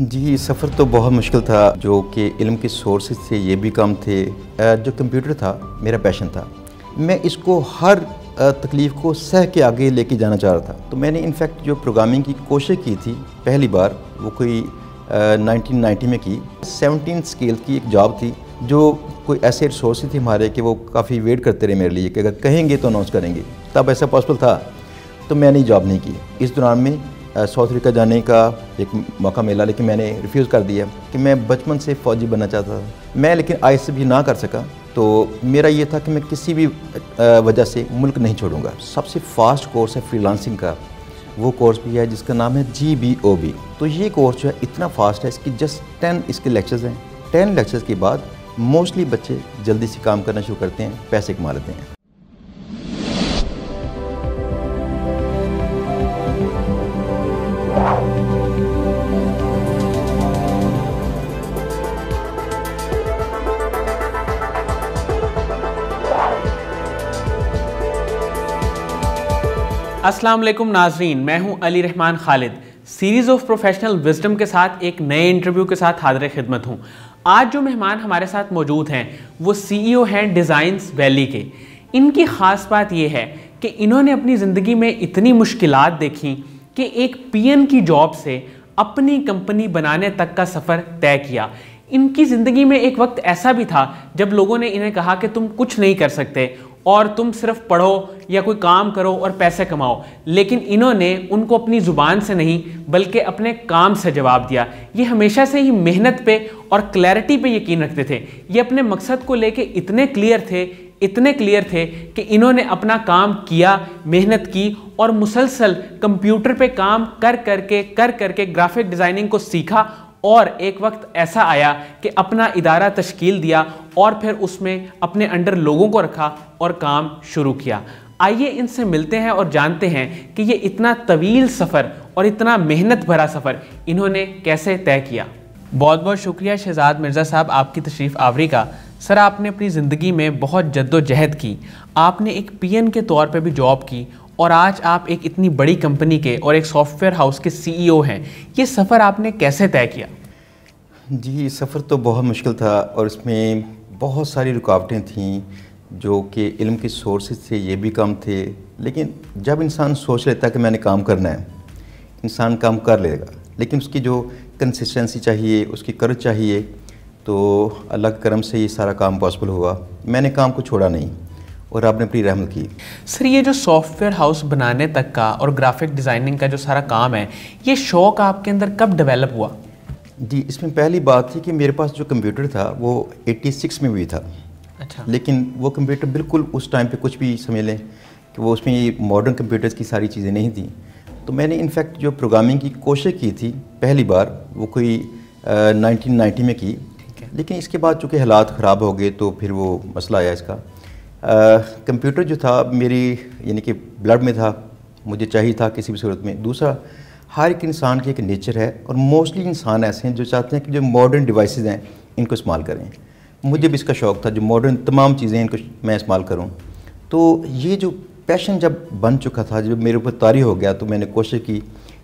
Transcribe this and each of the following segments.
جی سفر تو بہت مشکل تھا، جو کہ علم کے سورسز تھے یہ بھی کم تھے۔ جو کمپیوٹر تھا میرا پیشن تھا، میں اس کو ہر تکلیف کو سہ کے آگے لے کے جانا چاہ رہا تھا۔ تو میں نے انفیکٹ جو پروگرامنگ کی کوشش کی تھی پہلی بار، وہ کوئی 1990 میں کی۔ 17 اسکیل کی ایک جاب تھی، جو کوئی ایسے ریسورسز تھے ہمارے کہ وہ کافی ویٹ کرتے رہے میرے لیے کہ اگر کہیں گے تو اناؤنس کریں گے، تب ایسا پاسبل تھا۔ تو میں نے جاب نہیں کی۔ اس دوران میں ساؤتھ افریقہ جانے کا ایک موقع ملا، لیکن میں نے ریفیوز کر دیا کہ میں بچپن سے فوجی بننا چاہتا تھا میں، لیکن آئی سے بھی نہ کر سکا۔ تو میرا یہ تھا کہ میں کسی بھی وجہ سے ملک نہیں چھوڑوں گا۔ سب سے فاسٹ کورس ہے فری لانسنگ کا، وہ کورس بھی ہے جس کا نام ہے GBOB۔ تو یہ کورس جو ہے اتنا فاسٹ ہے، اس کی جسٹ 10 اس کے لیکچرز ہیں۔ 10 لیکچرز کے بعد موسٹلی بچے جلدی سے کام کرنا شروع کرتے ہیں، پیسے کما لیتے ہیں۔ السلام علیکم ناظرین، میں ہوں علی رحمان خالد۔ سیریز آف پروفیشنل وزڈم کے ساتھ ایک نئے انٹرویو کے ساتھ حاضر خدمت ہوں۔ آج جو مہمان ہمارے ساتھ موجود ہیں وہ CEO ہیں ڈیزائنز ویلی کے۔ ان کی خاص بات یہ ہے کہ انہوں نے اپنی زندگی میں اتنی مشکلات دیکھیں کہ ایک PN کی جاب سے اپنی کمپنی بنانے تک کا سفر طے کیا۔ ان کی زندگی میں ایک وقت ایسا بھی تھا جب لوگوں نے انہیں کہا کہ تم کچھ نہیں کر سکتے اور تم صرف پڑھو یا کوئی کام کرو اور پیسے کماؤ، لیکن انہوں نے ان کو اپنی زبان سے نہیں بلکہ اپنے کام سے جواب دیا۔ یہ ہمیشہ سے ہی محنت پہ اور کلیئرٹی پہ یقین رکھتے تھے۔ یہ اپنے مقصد کو لے کے اتنے کلیئر تھے کہ انہوں نے اپنا کام کیا، محنت کی اور مسلسل کمپیوٹر پہ کام کر کر کے گرافک ڈیزائننگ کو سیکھا، اور ایک وقت ایسا آیا کہ اپنا ادارہ تشکیل دیا اور پھر اس میں اپنے انڈر لوگوں کو رکھا اور کام شروع کیا۔ آئیے ان سے ملتے ہیں اور جانتے ہیں کہ یہ اتنا طویل سفر اور اتنا محنت بھرا سفر انہوں نے کیسے طے کیا۔ بہت بہت شکریہ شہزاد مرزا صاحب آپ کی تشریف آوری کا۔ سر، آپ نے اپنی زندگی میں بہت جد و جہد کی، آپ نے ایک PN کے طور پہ بھی جاب کی، اور آج آپ ایک اتنی بڑی کمپنی کے اور ایک سافٹ ویئر ہاؤس کے CEO ہیں۔ یہ سفر آپ نے کیسے طے کیا؟ جی سفر تو بہت مشکل تھا، اور اس میں بہت ساری رکاوٹیں تھیں، جو کہ علم کے سورسز تھے یہ بھی کم تھے۔ لیکن جب انسان سوچ لیتا ہے کہ میں نے کام کرنا ہے، انسان کام کر لے گا، لیکن اس کی جو کنسسٹنسی چاہیے، اس کی کرج چاہیے، تو اللہ کے کرم سے یہ سارا کام پاسبل ہوا۔ میں نے کام کو چھوڑا نہیں اور آپ نے اپنی رحمت کی۔ سر، یہ جو سافٹ ویئر ہاؤس بنانے تک کا اور گرافک ڈیزائننگ کا جو سارا کام ہے، یہ شوق آپ کے اندر کب ڈیولپ ہوا؟ جی اس میں پہلی بات تھی کہ میرے پاس جو کمپیوٹر تھا وہ 86 میں بھی تھا۔ اچھا۔ لیکن وہ کمپیوٹر بالکل اس ٹائم پہ کچھ بھی سمجھ لیں کہ وہ اس میں یہ ماڈرن کمپیوٹرز کی ساری چیزیں نہیں تھیں۔ تو میں نے انفیکٹ جو پروگرامنگ کی کوشش کی تھی پہلی بار، وہ کوئی 1990 میں کی، لیکن اس کے بعد چونکہ حالات خراب ہو گئے تو پھر وہ مسئلہ آیا اس کا۔ کمپیوٹر جو تھا میری یعنی کہ بلڈ میں تھا، مجھے چاہیے تھا کسی بھی صورت میں۔ دوسرا، ہر ایک انسان کی ایک نیچر ہے، اور موسٹلی انسان ایسے ہیں جو چاہتے ہیں کہ جو ماڈرن ڈیوائسز ہیں ان کو استعمال کریں۔ مجھے بھی اس کا شوق تھا جو ماڈرن تمام چیزیں ان کو میں استعمال کروں۔ تو یہ جو پیشن جب بن چکا تھا، جب میرے اوپر طاری ہو گیا، تو میں نے کوشش کی۔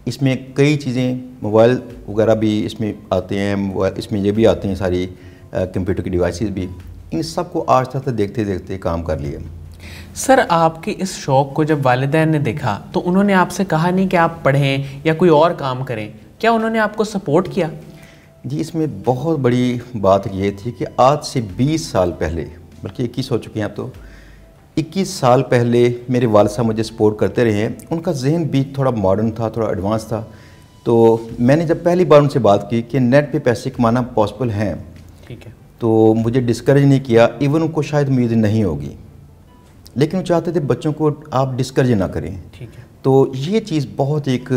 اس میں کئی چیزیں، موبائل وغیرہ بھی اس میں آتے ہیں، اس میں یہ بھی آتے ہیں ساری کمپیوٹر کی ڈیوائسز بھی، ان سب کو آہستہ آہستہ دیکھتے دیکھتے کام کر لیا۔ سر، آپ کے اس شوق کو جب والدین نے دیکھا تو انہوں نے آپ سے کہا نہیں کہ آپ پڑھیں یا کوئی اور کام کریں؟ کیا انہوں نے آپ کو سپورٹ کیا؟ جی اس میں بہت بڑی بات یہ تھی کہ آج سے 20 سال پہلے، بلکہ 21 ہو چکے ہیں اب تو، 21 سال پہلے میرے والد صاحب مجھے سپورٹ کرتے رہے ہیں۔ ان کا ذہن بھی تھوڑا ماڈرن تھا، تھوڑا ایڈوانس تھا۔ تو میں نے جب پہلی بار ان سے بات کی کہ نیٹ پہ پیسے کمانا پاسبل ہیں، ٹھیک ہے، تو مجھے ڈسکریج نہیں کیا۔ ایون ان کو شاید امید نہیں ہوگی، لیکن وہ چاہتے تھے بچوں کو آپ ڈسکریج نہ کریں۔ ٹھیک ہے۔ تو یہ چیز بہت ایک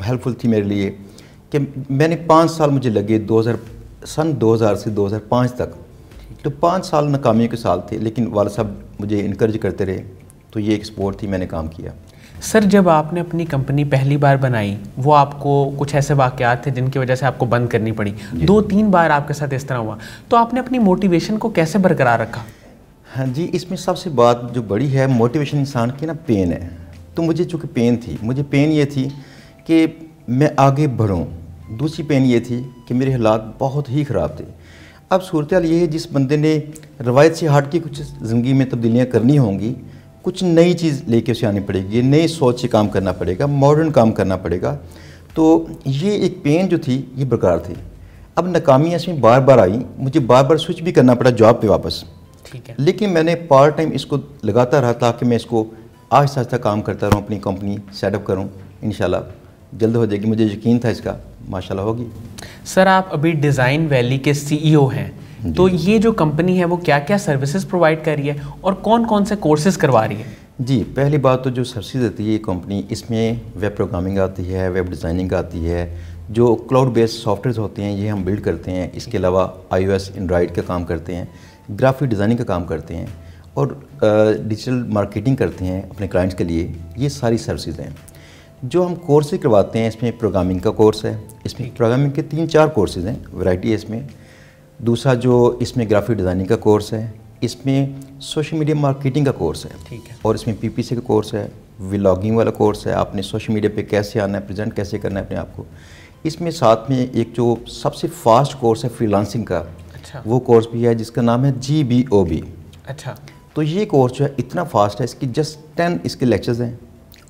ہیلپ فل تھی میرے لیے کہ میں نے 5 سال مجھے لگے، سن 2000 سے 2005 تک، تو 5 سال ناکامیوں کے سال تھے، لیکن والد صاحب مجھے انکریج کرتے رہے، تو یہ ایک سپورٹ تھی، میں نے کام کیا۔ سر، جب آپ نے اپنی کمپنی پہلی بار بنائی، وہ آپ کو کچھ ایسے واقعات تھے جن کی وجہ سے آپ کو بند کرنی پڑی، 2-3 بار آپ کے ساتھ اس طرح ہوا، تو آپ نے اپنی موٹیویشن کو کیسے برقرار رکھا؟ ہاں جی، اس میں سب سے بات جو بڑی ہے موٹیویشن انسان کی نا، پین ہے۔ تو مجھے چونکہ پین تھی، مجھے پین یہ تھی کہ میں آگے بڑھوں، دوسری پین یہ تھی کہ میرے حالات بہت ہی خراب تھے. اب صورتحال یہ ہے جس بندے نے روایت سے ہٹ کے کچھ زندگی میں تبدیلیاں کرنی ہوں گی, کچھ نئی چیز لے کے اسے آنی پڑے گی, نئی سوچ سے کام کرنا پڑے گا, ماڈرن کام کرنا پڑے گا. تو یہ ایک پین جو تھی یہ برقرار تھی. اب ناکامیاں اس میں بار بار آئیں, مجھے بار بار سوئچ بھی کرنا پڑا جاب پہ واپس. ٹھیک ہے. لیکن میں نے پارٹ ٹائم اس کو لگاتا رہا تاکہ میں اس کو آہستہ آہستہ کام کرتا رہوں, اپنی کمپنی سیٹ اپ کروں. انشاءاللہ جلد ہو جائے گی, مجھے یقین تھا اس کا, ماشاءاللہ ہوگی. سر آپ ابھی ڈیزائن ویلی کے CEO ہیں, تو یہ جو کمپنی ہے وہ کیا کیا سروسز پرووائڈ کر رہی ہے اور کون کون سے کورسز کروا رہی ہے؟ جی, پہلی بات تو جو سروسز دیتی ہے یہ کمپنی, اس میں ویب پروگرامنگ آتی ہے, ویب ڈیزائننگ آتی ہے, جو کلاؤڈ بیسڈ سافٹ ویئرز ہوتے ہیں یہ ہم بلڈ کرتے ہیں. اس کے علاوہ iOS اینڈرائڈ کا کام کرتے ہیں, گرافک ڈیزائننگ کا کام کرتے ہیں, اور ڈیجیٹل مارکیٹنگ کرتے ہیں اپنے کلائنٹس کے لیے. یہ ساری سروسز ہیں جو ہم کورسز کرواتے ہیں. اس میں پروگرامنگ کا کورس ہے, اس میں پروگرامنگ کے 3-4 کورسز ہیں, ورائٹی ہے اس میں. دوسرا جو اس میں گرافک ڈیزائننگ کا کورس ہے, اس میں سوشل میڈیا مارکیٹنگ کا کورس ہے, ٹھیک ہے, اور اس میں PPC کا کورس ہے, ولاگنگ والا کورس ہے, آپ نے سوشل میڈیا پہ کیسے آنا ہے, پریزنٹ کیسے کرنا ہے اپنے آپ کو. اس میں ساتھ میں ایک جو سب سے فاسٹ کورس ہے فری لانسنگ کا, اچھا, وہ کورس بھی ہے جس کا نام ہے GBOB. اچھا, تو یہ کورس جو ہے اتنا فاسٹ ہے, اس کی جسٹ 10 اس کے لیکچرز ہیں,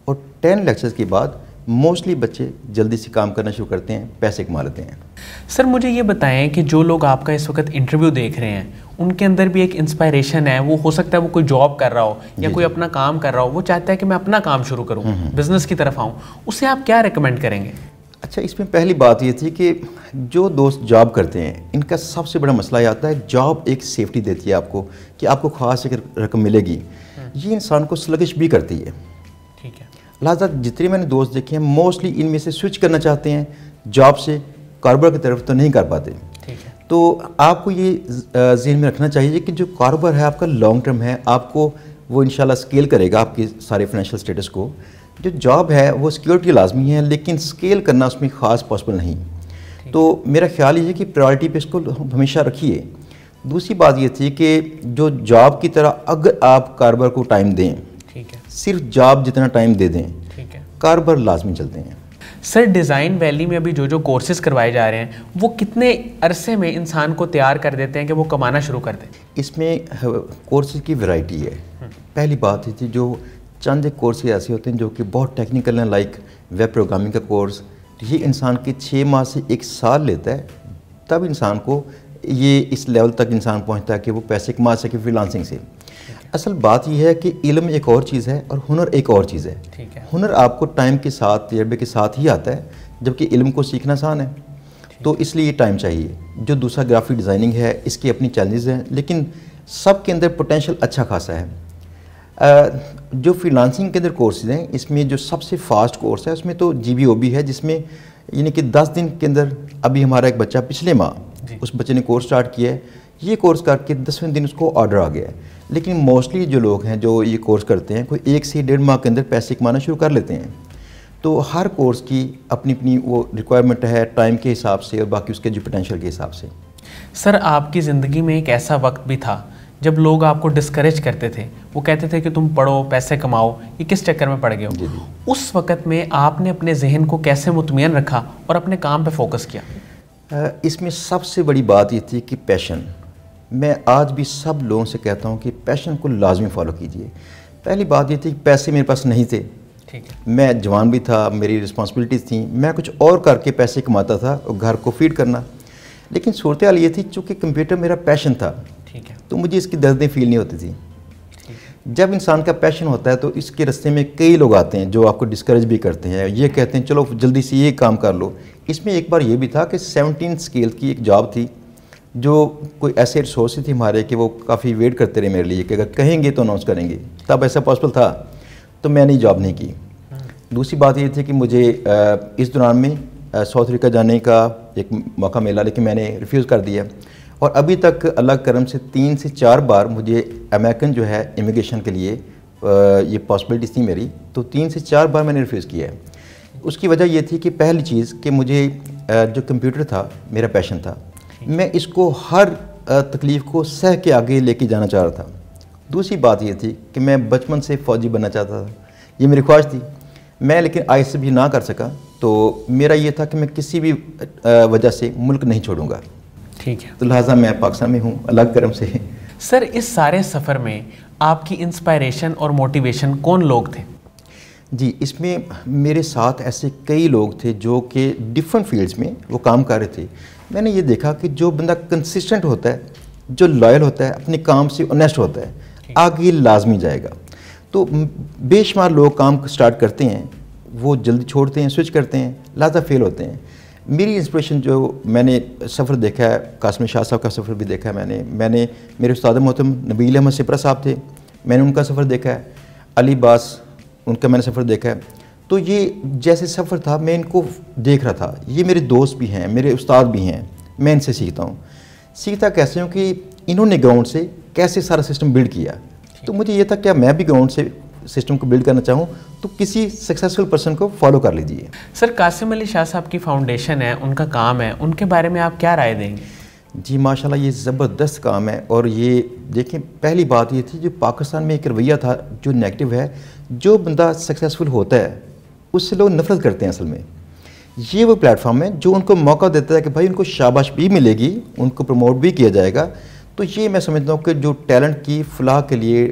اور 10 لیکچرز کے بعد موسٹلی بچے جلدی سے کام کرنا شروع کرتے ہیں, پیسے کما لیتے ہیں. سر مجھے یہ بتائیں کہ جو لوگ آپ کا اس وقت انٹرویو دیکھ رہے ہیں ان کے اندر بھی ایک انسپائریشن ہے, وہ ہو سکتا ہے وہ کوئی جاب کر رہا ہو یا کوئی اپنا کام کر رہا ہو, وہ چاہتا ہے کہ میں اپنا کام شروع کروں, بزنس کی طرف آؤں, اسے آپ کیا ریکمینڈ کریں گے؟ اچھا, اس میں پہلی بات یہ تھی کہ جو دوست جاب کرتے ہیں ان کا سب سے بڑا مسئلہ یہ آتا ہے, جاب ایک سیفٹی دیتی ہے آپ کو کہ آپ کو خاص ایک رقم ملے گی, یہ انسان کو سلگش بھی کرتی ہے. ٹھیک ہے, لہٰذا جتنے میں نے دوست دیکھے ہیں موسٹلی ان میں سے سوئچ کرنا چاہتے ہیں جاب سے کاروبار کی طرف, تو نہیں کر پاتے. ٹھیک ہے, تو آپ کو یہ ذہن میں رکھنا چاہیے کہ جو کاروبار ہے آپ کا لانگ ٹرم ہے, آپ کو وہ انشاءاللہ اسکیل کرے گا آپ کے سارے فائنینشیل اسٹیٹس کو. جو جاب ہے وہ سیکیورٹی لازمی ہے, لیکن اسکیل کرنا اس میں خاص پاسبل نہیں. تو میرا خیال یہ ہے کہ پرائرٹی پہ اس کو ہمیشہ رکھیے. دوسری بات یہ تھی کہ جو جاب کی طرح اگر آپ کاروبار کو ٹائم دیں, ٹھیک ہے, صرف جاب جتنا ٹائم دے دیں, ٹھیک ہے, کاروبار لازمی چلتے ہیں. سر ڈیزائن ویلی میں ابھی جو کورسز کروائے جا رہے ہیں وہ کتنے عرصے میں انسان کو تیار کر دیتے ہیں کہ وہ کمانا شروع کر دیں؟ اس میں کورسز کی ورائٹی ہے. پہلی بات یہ تھی جو چند ایک کورسز ایسے ہوتے ہیں جو کہ بہت ٹیکنیکل ہیں, لائک ویب پروگرامنگ کا کورس, یہ انسان کے 6 ماہ سے 1 سال لیتا ہے, تب انسان کو یہ اس لیول تک انسان پہنچتا ہے کہ وہ پیسے کما سکے فری لانسنگ سے. اصل بات یہ ہے کہ علم ایک اور چیز ہے اور ہنر ایک اور چیز ہے. ٹھیک ہے, ہنر آپ کو ٹائم کے ساتھ, تجربے کے ساتھ ہی آتا ہے, جبکہ علم کو سیکھنا آسان ہے. تو اس لیے ٹائم چاہیے. جو دوسرا گرافک ڈیزائننگ ہے اس کی اپنی چیلنجز ہیں, لیکن سب کے اندر پوٹینشیل اچھا خاصا ہے. جو فری لانسنگ کے اندر کورسز ہیں اس میں جو سب سے فاسٹ کورس ہے اس میں تو GBOB ہے, جس میں یعنی کہ 10 دن کے اندر, ابھی ہمارا ایک بچہ پچھلے ماہ اس بچے نے کورس سٹارٹ کیا ہے, یہ کورس کر کے 10ویں دن اس کو آرڈر آ گیا ہے. لیکن موسٹلی جو لوگ ہیں جو یہ کورس کرتے ہیں کوئی 1 سے 1.5 ماہ کے اندر پیسے کمانا شروع کر لیتے ہیں. تو ہر کورس کی اپنی اپنی وہ ریکوائرمنٹ ہے, ٹائم کے حساب سے اور باقی اس کے جو پوٹینشیل کے حساب سے. سر آپ کی زندگی میں ایک ایسا وقت بھی تھا جب لوگ آپ کو ڈسکریج کرتے تھے, وہ کہتے تھے کہ تم پڑھو, پیسے کماؤ, یہ کس چکر میں پڑ گئے ہو. اس وقت میں آپ نے اپنے ذہن کو کیسے مطمئن رکھا اور اپنے کام پہ فوکس کیا؟ اس میں سب سے بڑی بات یہ تھی کہ پیشن. میں آج بھی سب لوگوں سے کہتا ہوں کہ پیشن کو لازمی فالو کیجیے. پہلی بات یہ تھی کہ پیسے میرے پاس نہیں تھے, ٹھیک ہے, میں جوان بھی تھا, میری رسپانسبلٹیز تھیں, میں کچھ اور کر کے پیسے کماتا تھا اور گھر کو فیڈ کرنا. لیکن صورتحال یہ تھی چونکہ کمپیوٹر میرا پیشن تھا, ٹھیک ہے, تو مجھے اس کی دردیں فیل نہیں ہوتی تھیں. جب انسان کا پیشن ہوتا ہے تو اس کے راستے میں کئی لوگ آتے ہیں جو آپ کو ڈسکریج بھی کرتے ہیں, یہ کہتے ہیں چلو جلدی سے یہ کام کر لو. اس میں ایک بار یہ بھی تھا کہ 17 اسکیل کی ایک جاب تھی, جو کوئی ایسے ریسورسز تھے ہمارے کہ وہ کافی ویٹ کرتے رہے میرے لیے کہ اگر کہیں گے تو اناؤنس کریں گے, تب ایسا پاسبل تھا, تو میں نے جاب نہیں کی. دوسری بات یہ تھی کہ مجھے اس دوران میں ساؤتھ افریقہ جانے کا ایک موقع ملا, لیکن میں نے ریفیوز کر دیا. اور ابھی تک اللہ کرم سے 3 سے 4 بار مجھے امریکن جو ہے امیگریشن کے لیے یہ پاسبلٹیز تھی میری, تو 3 سے 4 بار میں نے ریفیوز کیا ہے. اس کی وجہ یہ تھی کہ پہلی چیز کہ مجھے جو کمپیوٹر تھا میرا پیشن تھا, میں اس کو ہر تکلیف کو سہ کے آگے لے کے جانا چاہ رہا تھا. دوسری بات یہ تھی کہ میں بچپن سے فوجی بننا چاہتا تھا, یہ میری خواہش تھی. میں لیکن آئی ایس بھی نہ کر سکا, تو میرا یہ تھا کہ میں کسی بھی وجہ سے ملک نہیں چھوڑوں گا. ٹھیک ہے. تو لہٰذا میں پاکستان میں ہوں اللہ کے کرم سے. سر اس سارے سفر میں آپ کی انسپائریشن اور موٹیویشن کون لوگ تھے؟ جی اس میں میرے ساتھ ایسے کئی لوگ تھے جو کہ ڈفرینٹ فیلڈس میں وہ کام کر رہے تھے. میں نے یہ دیکھا کہ جو بندہ کنسسٹنٹ ہوتا ہے, جو لائل ہوتا ہے, اپنے کام سے اونیسٹ ہوتا ہے, آگے لازمی جائے گا. تو بے شمار لوگ کام سٹارٹ کرتے ہیں, وہ جلدی چھوڑتے ہیں, سوئچ کرتے ہیں, لہٰذا فیل ہوتے ہیں. میری انسپریشن جو میں نے سفر دیکھا ہے, قاسم شاہ صاحب کا سفر بھی دیکھا ہے میں نے میرے استاد محترم نبیل احمد سپرہ صاحب تھے, میں نے ان کا سفر دیکھا ہے. علی باس ان کا میں نے سفر دیکھا ہے. تو یہ جیسے سفر تھا میں ان کو دیکھ رہا تھا, یہ میرے دوست بھی ہیں, میرے استاد بھی ہیں, میں ان سے سیکھتا ہوں. سیکھتا کیسے ہوں کہ انہوں نے گراؤنڈ سے کیسے سارا سسٹم بلڈ کیا. تو مجھے یہ تھا کہ میں بھی گراؤنڈ سے سسٹم کو بلڈ کرنا چاہوں تو کسی سکسیسفل پرسن کو فالو کر لیجیے. سر قاسم علی شاہ صاحب کی فاؤنڈیشن ہے, ان کا کام ہے, ان کے بارے میں آپ کیا رائے دیں گے؟ جی ماشاءاللہ یہ زبردست کام ہے. اور یہ دیکھیں پہلی بات یہ تھی جو پاکستان میں ایک رویہ تھا جو نیگیٹو ہے, جو بندہ سکسیسفل ہوتا ہے اس سے لوگ نفرت کرتے ہیں. اصل میں یہ وہ پلیٹ فارم ہے جو ان کو موقع دیتا ہے کہ بھائی ان کو شاباش بھی ملے گی, ان کو پروموٹ بھی کیا جائے گا. تو یہ میں سمجھتا ہوں کہ جو ٹیلنٹ کی فلاح کے لیے,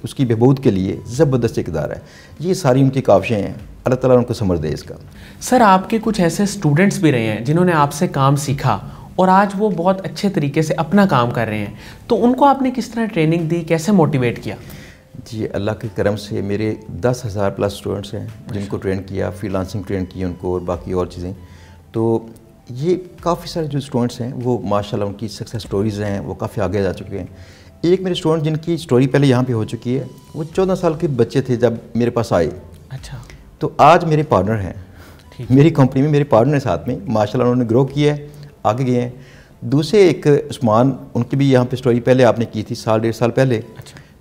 اس کی بہبود کے لیے زبردست اقدار ہے. یہ ساری ان کی کاوشیں ہیں, اللہ تعالیٰ ان کو ثمر دے اس کا. سر آپ کے کچھ ایسے اسٹوڈنٹس بھی رہے ہیں جنہوں نے آپ سے کام سیکھا اور آج وہ بہت اچھے طریقے سے اپنا کام کر رہے ہیں, تو ان کو آپ نے کس طرح ٹریننگ دی, کیسے موٹیویٹ کیا؟ جی اللہ کے کرم سے میرے 10,000 پلس اسٹوڈنٹس ہیں جن کو ٹرین کیا, فری لانسنگ ٹرین کی ان کو, اور باقی اور چیزیں. تو یہ کافی سارے جو اسٹوڈنٹس ہیں وہ ماشاءاللہ ان کی سکسیس سٹوریز ہیں, وہ کافی آگے جا چکے ہیں. ایک میرے اسٹوڈنٹ جن کی سٹوری پہلے یہاں پہ ہو چکی ہے, وہ 14 سال کے بچے تھے جب میرے پاس آئے. اچھا. تو آج میرے پارٹنر ہیں, میری کمپنی میں میرے پارٹنر ہیں ساتھ میں, ماشاءاللہ انہوں نے گرو کیا ہے, آگے گئے ہیں. دوسرے ایک عثمان, ان کی بھی یہاں پہ سٹوری پہلے آپ نے کی تھی 1.5 سال پہلے.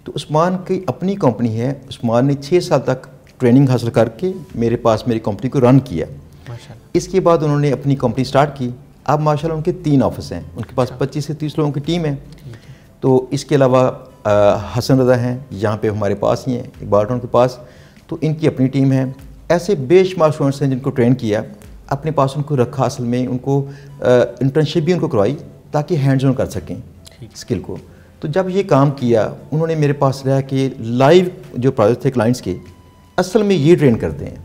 تو عثمان کی اپنی کمپنی ہے, عثمان نے 6 سال تک ٹریننگ حاصل کر کے میرے پاس میری کمپنی کو رن کیا. اس کے بعد انہوں نے اپنی کمپنی سٹارٹ کی. اب ماشاءاللہ ان کے 3 آفس ہیں, ان کے پاس 25 سے 30 لوگوں کی ٹیم ہے. تو اس کے علاوہ حسن رضا ہیں یہاں پہ ہمارے پاس ہی ہیں, اقبال ٹاؤن کے پاس, تو ان کی اپنی ٹیم ہے. ایسے بے شمار اسٹوڈنٹس ہیں جن کو ٹرین کیا, اپنے پاس ان کو رکھا, اصل میں ان کو انٹرنشپ بھی ان کو کروائی تاکہ ہینڈز آن کر سکیں اسکل کو. تو جب یہ کام کیا انہوں نے میرے پاس رہا کہ لائیو جو پروجیکٹ تھے کلائنٹس کے, اصل میں یہ ٹرین کرتے ہیں.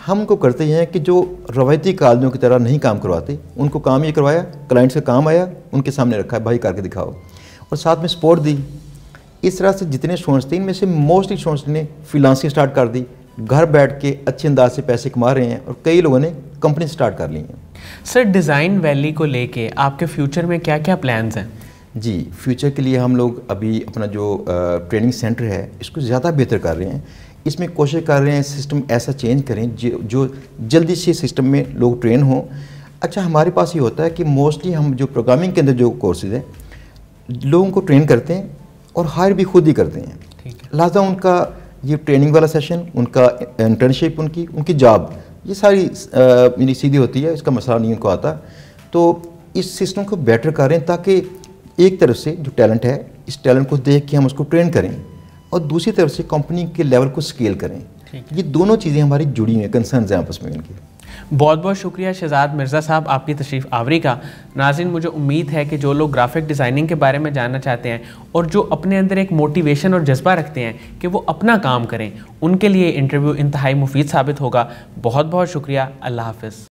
ہم کو کرتے ہیں کہ جو روایتی کالجوں کی طرح نہیں کام کرواتے, ان کو کام یہ کروایا, کلائنٹس کا کام آیا, ان کے سامنے رکھا ہے بھائی کر کے دکھاؤ, اور ساتھ میں سپورٹ دی. اس طرح سے جتنے اسٹوڈنٹس تھے ان میں سے موسٹلی اسٹوڈنٹس نے فری لانسنگ سٹارٹ کر دی, گھر بیٹھ کے اچھے انداز سے پیسے کما رہے ہیں, اور کئی لوگوں نے کمپنی سٹارٹ کر لی ہیں. سر ڈیزائن ویلی کو لے کے آپ کے فیوچر میں کیا کیا پلانز ہیں؟ جی فیوچر کے لیے ہم لوگ ابھی اپنا جو ٹریننگ سینٹر ہے اس کو زیادہ بہتر کر رہے ہیں. اس میں کوشش کر رہے ہیں سسٹم ایسا چینج کریں جو جلدی سے سسٹم میں لوگ ٹرین ہوں. اچھا ہمارے پاس یہ ہوتا ہے کہ موسٹلی ہم جو پروگرامنگ کے اندر جو کورسز ہیں لوگوں کو ٹرین کرتے ہیں اور ہائر بھی خود ہی کرتے ہیں. لہٰذا ان کا یہ ٹریننگ والا سیشن, ان کا انٹرنشپ, ان کی جاب, یہ ساری یعنی سیدھی ہوتی ہے, اس کا مسئلہ نہیں ان کو آتا. تو اس سسٹم کو بیٹر کر رہے ہیں تاکہ ایک طرف سے جو ٹیلنٹ ہے اس ٹیلنٹ کو دیکھ کے ہم اس کو ٹرین کریں, اور دوسری طرف سے کمپنی کے لیول کو سکیل کریں. یہ دونوں چیزیں ہماری جڑی ہوئی ہیں, کنسرنز ہیں آپس میں ان کی. بہت بہت شکریہ شہزاد مرزا صاحب آپ کی تشریف آوری کا. ناظرین مجھے امید ہے کہ جو لوگ گرافک ڈیزائننگ کے بارے میں جاننا چاہتے ہیں اور جو اپنے اندر ایک موٹیویشن اور جذبہ رکھتے ہیں کہ وہ اپنا کام کریں, ان کے لیے انٹرویو انتہائی مفید ثابت ہوگا. بہت بہت شکریہ. اللہ حافظ.